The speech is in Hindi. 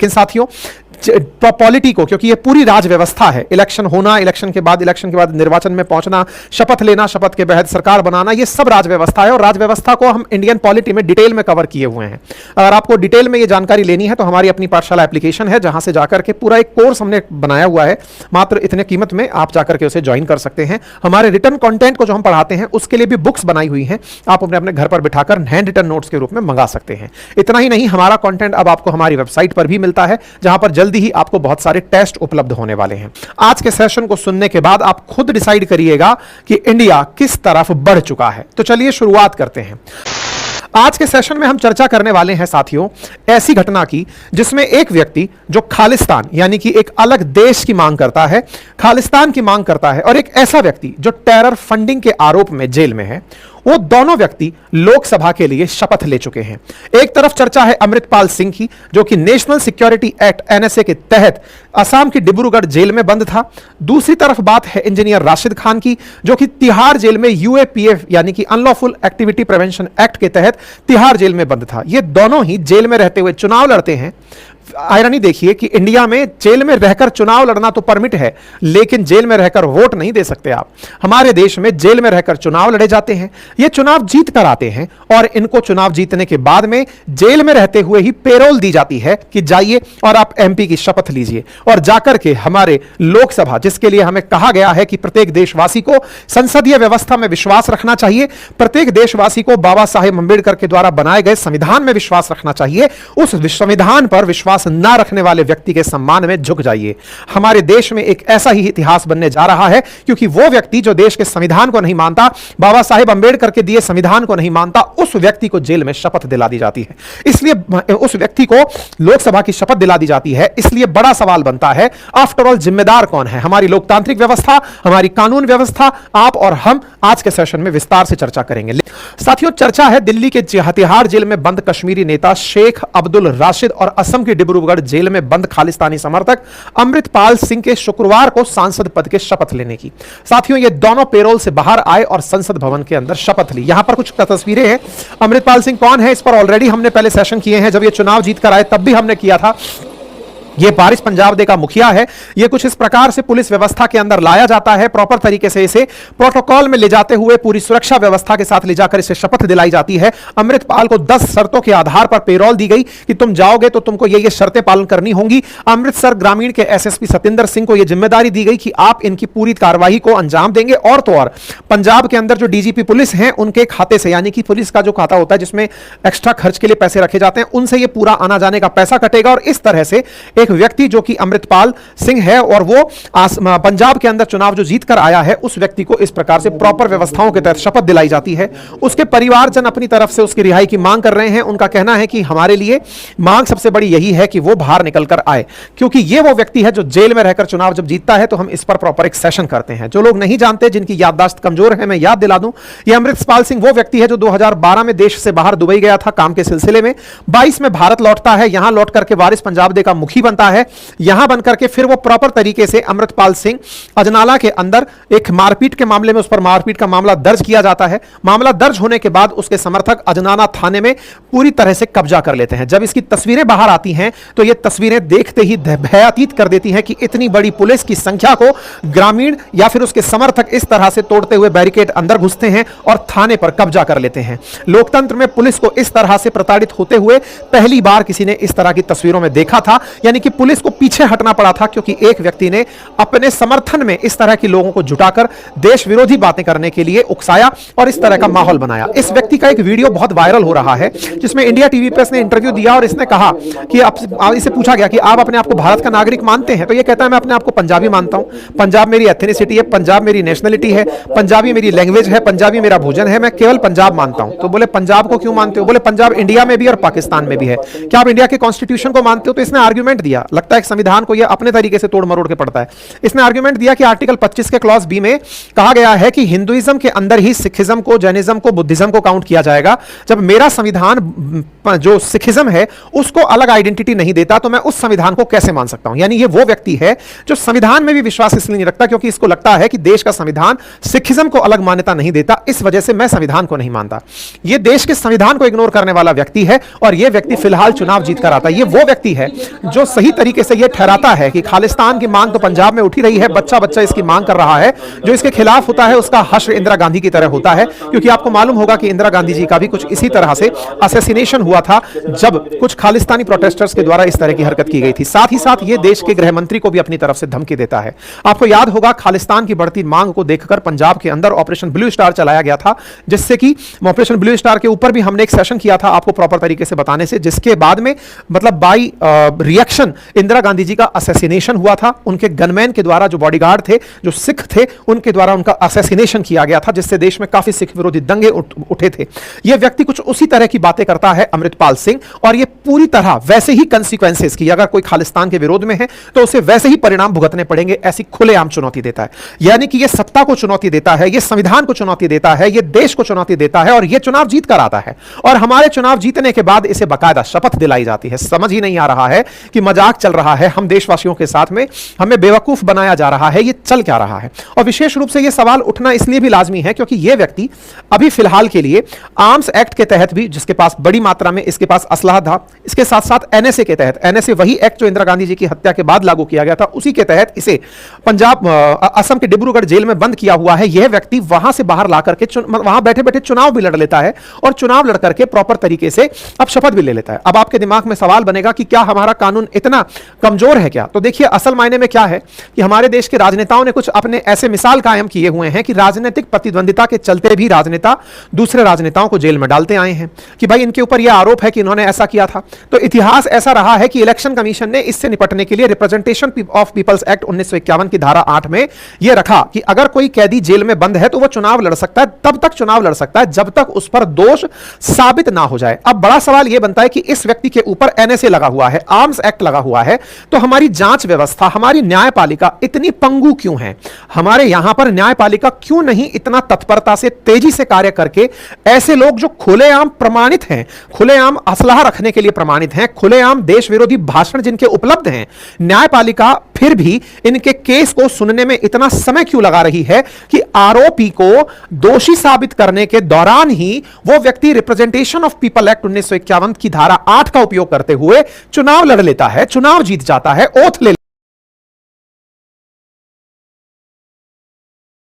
लेकिन साथियों पॉलिटी को, क्योंकि ये पूरी राज व्यवस्था है, इलेक्शन होना, इलेक्शन के बाद निर्वाचन में पहुंचना, शपथ लेना, शपथ के तहत सरकार बनाना, ये सब राज व्यवस्था है। और राज व्यवस्था को हम इंडियन पॉलिटी में डिटेल में कवर किए हुए हैं। अगर आपको डिटेल में ये जानकारी लेनी है तो हमारी अपनी पाठशाला एप्लीकेशन है, जहां से जाकर के पूरा एक कोर्स हमने बनाया हुआ है, मात्र इतने कीमत में आप जाकर के उसे ज्वाइन कर सकते हैं। हमारे रिटर्न कंटेंट को जो हम पढ़ाते हैं उसके लिए भी बुक्स बनाई हुई हैं, आप अपने अपने घर पर बिठाकर हैंड रिटन नोट्स के रूप में मंगा सकते हैं। इतना ही नहीं, हमारा कंटेंट अब आपको हमारी वेबसाइट पर भी मिलता है, जहां पर जल्दी ही आपको बहुत सारे टेस्ट उपलब्ध होने वाले हैं। आज के सेशन को सुनने के बाद आप खुद डिसाइड करिएगा कि इंडिया किस तरफ बढ़ चुका है। तो चलिए शुरुआत करते हैं। आज के सेशन में हम चर्चा करने वाले हैं साथियों ऐसी घटना की जिसमें एक व्यक्ति जो खालिस्तान यानी कि एक अलग देश की मांग करता है, खालिस्तान की मांग करता है, और एक ऐसा व्यक्ति जो टेरर फंडिंग के आरोप में जेल में है, वो दोनों व्यक्ति लोकसभा के लिए शपथ ले चुके हैं। एक तरफ चर्चा है अमृतपाल सिंह की, जो कि नेशनल सिक्योरिटी एक्ट एनएसए के तहत असम की डिब्रूगढ़ जेल में बंद था। दूसरी तरफ बात है इंजीनियर राशिद खान की, जो कि तिहाड़ जेल में यूएपीएफ यानी कि अनलॉफुल एक्टिविटी प्रिवेंशन एक्ट के तहत तिहाड़ जेल में बंद था। ये दोनों ही जेल में रहते हुए चुनाव लड़ते हैं। आयरनी देखिए कि इंडिया में जेल में रहकर चुनाव लड़ना तो परमिट है, लेकिन जेल में रहकर वोट नहीं दे सकते आप। हमारे देश में जेल में रहकर चुनाव लड़े जाते हैं, ये चुनाव जीत कर आते हैं और इनको चुनाव जीतने के बाद में जेल में रहते हुए ही पेरोल दी जाती है कि जाइए और आप एमपी की शपथ लीजिए और जाकर के हमारे लोकसभा, जिसके लिए हमें कहा गया है कि प्रत्येक देशवासी को संसदीय व्यवस्था में विश्वास रखना चाहिए, प्रत्येक देशवासी को बाबा साहेब अंबेडकर के द्वारा बनाए गए संविधान में विश्वास रखना चाहिए, उस संविधान पर विश्वास ना रखने वाले व्यक्ति के सम्मान में झुक जाइए। हमारे देश में एक ऐसा ही इतिहास बनने जा रहा है, क्योंकि वो व्यक्ति जो देश के संविधान को नहीं मानता, बाबा साहेब अंबेडकर के दिए संविधान को नहीं मानता, उस व्यक्ति को जेल में शपथ दिला दी जाती है। इसलिए उस व्यक्ति को लोकसभा की शपथ दिला दी जाती है। इसलिए बड़ा सवाल बनता है, आफ्टर ऑल जिम्मेदार कौन है? हमारी लोकतांत्रिक व्यवस्था, हमारी कानून व्यवस्था? आप और हम आज के सेशन में विस्तार से चर्चा करेंगे। साथियों, चर्चा है दिल्ली के तिहाड़ जेल में बंद कश्मीरी नेता शेख अब्दुल राशिद और असम की डिब्रूगढ़ जेल में बंद खालिस्तानी समर्थक अमृतपाल सिंह के शुक्रवार को सांसद पद के शपथ लेने की। साथियों, ये दोनों पेरोल से बाहर आए और संसद भवन के अंदर शपथ ली। यहां पर कुछ तस्वीरें हैं। अमृतपाल सिंह कौन है, इस पर ऑलरेडी हमने पहले सेशन किए हैं। जब ये चुनाव जीत कर आए तब भी हमने किया था। ये बारिश पंजाब दे का मुखिया है। ये कुछ इस प्रकार से पुलिस व्यवस्था के अंदर लाया जाता है, प्रॉपर तरीके से इसे प्रोटोकॉल में ले जाते हुए पूरी सुरक्षा व्यवस्था के साथ ले जाकर इसे शपथ दिलाई जाती है। अमृतपाल को 10 शर्तों के आधार पर पेरोल दी गई कि तुम जाओगे तो तुमको ये शर्तें पालन करनी होंगी। अमृतसर ग्रामीण के एसएसपी सतिंदर सिंह को यह जिम्मेदारी दी गई कि आप इनकी पूरी कार्रवाई को अंजाम देंगे। और तो और पंजाब के अंदर जो डीजीपी पुलिस हैं उनके खाते से, यानी कि पुलिस का जो खाता होता है जिसमें एक्स्ट्रा खर्च के लिए पैसे रखे जाते हैं, उनसे ये पूरा आना जाने का पैसा कटेगा। और इस तरह से एक व्यक्ति जो कि अमृतपाल सिंह है और वो पंजाब के अंदर चुनाव जो जीत कर आया है, उस व्यक्ति को इस प्रकार से प्रॉपर व्यवस्थाओं के तहत शपथ दिलाई जाती है। उसके परिवारजन अपनी तरफ से उसकी रिहाई की मांग कर रहे हैं। उनका कहना है कि हमारे लिए मांग सबसे बड़ी यही है कि वो बाहर निकल कर आए, क्योंकि ये वो व्यक्ति है जो जेल में रहकर चुनाव जब जीतता है तो हम इस पर प्रॉपर एक सेशन करते हैं। जो लोग नहीं जानते, जिनकी याददाश्त कमजोर है, मैं याद दिला दूं, ये अमृतपाल सिंह वो व्यक्ति है जो 2012 में देश से बाहर दुबई गया था काम के सिलसिले में। 22 में भारत लौटता है, यहां लौट करके वारिस पंजाब दे का मुखी बनता है। यहां बनकर के फिर वो प्रॉपर तरीके से अमृतपाल सिंह अजनाला के अंदर एक मारपीट के मामले में, उस पर मारपीट का मामला दर्ज किया जाता है। मामला दर्ज होने के बाद उसके समर्थक अजनाला थाने में पूरी तरह से कब्जा कर लेते हैं। जब इसकी तस्वीरें बाहर आती हैं तो ये तस्वीरें देखते ही भयातीत कर देती हैं कि इतनी बड़ी पुलिस की संख्या को ग्रामीण या फिर उसके समर्थक इस तरह से तोड़ते हुए बैरिकेड अंदर घुसते हैं और थाने पर कब्जा कर लेते हैं। लोकतंत्र में पुलिस को इस तरह से प्रताड़ित होते हुए पहली बार किसी ने इस तरह की तस्वीरों में देखा था। यानी कि पुलिस को पीछे हटना पड़ा था, क्योंकि एक व्यक्ति ने अपने समर्थन में इस तरह की लोगों को जुटाकर देश विरोधी बातें करने के लिए उकसाया और इस तरह का माहौल बनाया। इस व्यक्ति का एक वीडियो बहुत वायरल हो रहा है, जिसमें इंडिया टीवी पे इसने इंटरव्यू दिया और इसने कहा कि इसे पूछा गया कि आप अपने आप को भारत का नागरिक मानते हैं? तो ये कहता है मैं अपने आप को पंजाबी मानता हूं, पंजाब मेरी एथनिसिटी है, पंजाब मेरी नेशनलिटी है, पंजाबी मेरी लैंग्वेज है, पंजाबी मेरा भोजन है, मैं केवल पंजाब मानता हूं। तो बोले पंजाब को क्यों मानते हो? बोले पंजाब इंडिया में भी और पाकिस्तान में भी है। क्या आप इंडिया के कॉन्स्टिट्यूशन को मानते हो? तो इसने आर्ग्यूमेंट दिया दिया, लगता है कि संविधान को यह अपने तरीके से तोड़ मरोड़ के पढ़ता है। इसने आर्ग्यूमेंट दिया कि आर्टिकल 25 के क्लॉज बी में कहा गया है कि हिंदुइज्म के अंदर ही सिखिज्म को, जैनिज्म को, बुद्धिज्म को काउंट किया जाएगा। जब मेरा संविधान जो सिखिज्म है उसको अलग आइडेंटिटी नहीं देता तो मैं उस संविधान को कैसे मान सकता हूं। यानी ये वो व्यक्ति है जो संविधान में भी विश्वास इसलिए नहीं रखता क्योंकि इसको लगता है कि देश का संविधान सिखिज्म को अलग मान्यता नहीं देता, इस वजह से मैं संविधान को नहीं मानता। यह देश के संविधान को इग्नोर करने वाला व्यक्ति है और यह व्यक्ति फिलहाल चुनाव जीत कर आता है। यह वो व्यक्ति है जो सही तरीके से यह ठहराता है कि खालिस्तान की मांग तो पंजाब में उठी रही है, बच्चा बच्चा इसकी मांग कर रहा है। जो इसके खिलाफ होता है उसका हश्र इंदिरा गांधी की तरह होता है, क्योंकि आपको मालूम होगा कि इंदिरा गांधी जी का भी कुछ इसी तरह से असैसिनेशन हुआ था जब कुछ खालिस्तानी प्रोटेस्टर्स के द्वारा इस तरह की हरकत की गई थी। साथ ही साथ यह देश के गृह मंत्री को भी अपनी तरफ से धमकी देता है। आपको याद होगा खालिस्तान की बढ़ती मांग को देखकर पंजाब के अंदर ऑपरेशन ब्लू स्टार चलाया गया था, जिससे कि ऑपरेशन ब्लू स्टार के ऊपर भी हमने एक सेशन किया था आपको प्रॉपर तरीके से बताने से, जिसके बाद में मतलब बाई रिएक्शन इंदिरा गांधी जी का असैसिनेशन हुआ था। उनके गनमैन के द्वारा, जो बॉडीगार्ड थे, जो सिख थे, उनके द्वारा उनका असैसिनेशन किया गया था, जिससे देश में काफी सिख विरोधी दंगे उठे थे। यह व्यक्ति कुछ उसी तरह की बातें करता है, अमृतपाल सिंह, और यह पूरी तरह वैसे ही कंसीक्वेंसेस की, अगर कोई खालिस्तान के विरोध में है तो उसे वैसे ही परिणाम भुगतने पड़ेंगे, ऐसी खुलेआम चुनौती देता है। यानी कि यह सत्ता को चुनौती देता है, यह संविधान को चुनौती देता है, यह देश को चुनौती देता है और यह चुनाव जीत कर आता है। और हमारे चुनाव जीतने के बाद इसे बाकायदा शपथ दिलाई जाती है। समझ ही नहीं आ रहा है कि मजाक चल रहा है हम देशवासियों के साथ में, हमें बेवकूफ बनाया जा रहा है, यह चल क्या रहा है। और विशेष रूप से यह सवाल उठना इसलिए भी लाजमी है क्योंकि यह व्यक्ति अभी फिलहाल के लिए आर्म्स एक्ट के तहत भी, जिसके पास बड़ी मात्रा में इसके पास असलहा था, इसके साथ साथ एनएसए के तहत, एनएसए वही एक्ट जो इंदिरा गांधी जी की हत्या के बाद लागू किया गया था, उसी के तहत इसे पंजाब असम के डिब्रूगढ़ जेल में बंद किया हुआ है। यह व्यक्ति वहां से बाहर ला करके वहां बैठे बैठे चुनाव भी लड़ लेता है और चुनाव लड़ करके प्रॉपर तरीके से अब शपथ भी ले लेता है। अब आपके दिमाग में सवाल बनेगा कि क्या हमारा कानून इतना कमजोर है क्या? तो देखिए, असल मायने में क्या है कि हमारे देश के राजनेताओं ने कुछ अपने ऐसे मिसाल कायम किए हुए हैं कि राजनीतिक प्रतिद्वंदिता के चलते भी राजनेता दूसरे राजनेताओं को जेल में डालते आए हैं कि भाई इनके ऊपर यह आरोप है कि इन्होंने ऐसा किया था। तो इतिहास ऐसा रहा है कि इलेक्शन कमीशन ने इससे निपटने के लिए रिप्रेजेंटेशन ऑफ पीपल्स एक्ट 1951 की धारा 8 में यह रखा कि अगर कोई कैदी जेल में बंद है तो वह चुनाव लड़ सकता है, तब तक चुनाव लड़ सकता है जब तक उस पर दोष साबित ना हो जाए। अब बड़ा सवाल यह बनता है कि इस व्यक्ति के ऊपर एनएसए लगा हुआ है, आर्म्स एक्ट लगा हुआ है, तो हमारी जांच व्यवस्था, हमारी न्यायपालिका इतनी पंगु क्यों है? हमारे यहां पर न्यायपालिका क्यों नहीं इतना तत्परता से, तेजी से कार्य करके ऐसे लोग जो खुलेआम प्रमाणित हैं, खुलेआम असलहा रखने के लिए प्रमाणित हैं, खुलेआम देश विरोधी भाषण जिनके उपलब्ध हैं, न्यायपालिका फिर भी इनके केस को सुनने में इतना समय क्यों लगा रही है कि आरोपी को दोषी साबित करने के दौरान ही वो व्यक्ति रिप्रेजेंटेशन ऑफ पीपल एक्ट 1951 की धारा 8 का उपयोग करते हुए चुनाव लड़ लेता है, चुनाव जीत जाता है, ओथ ले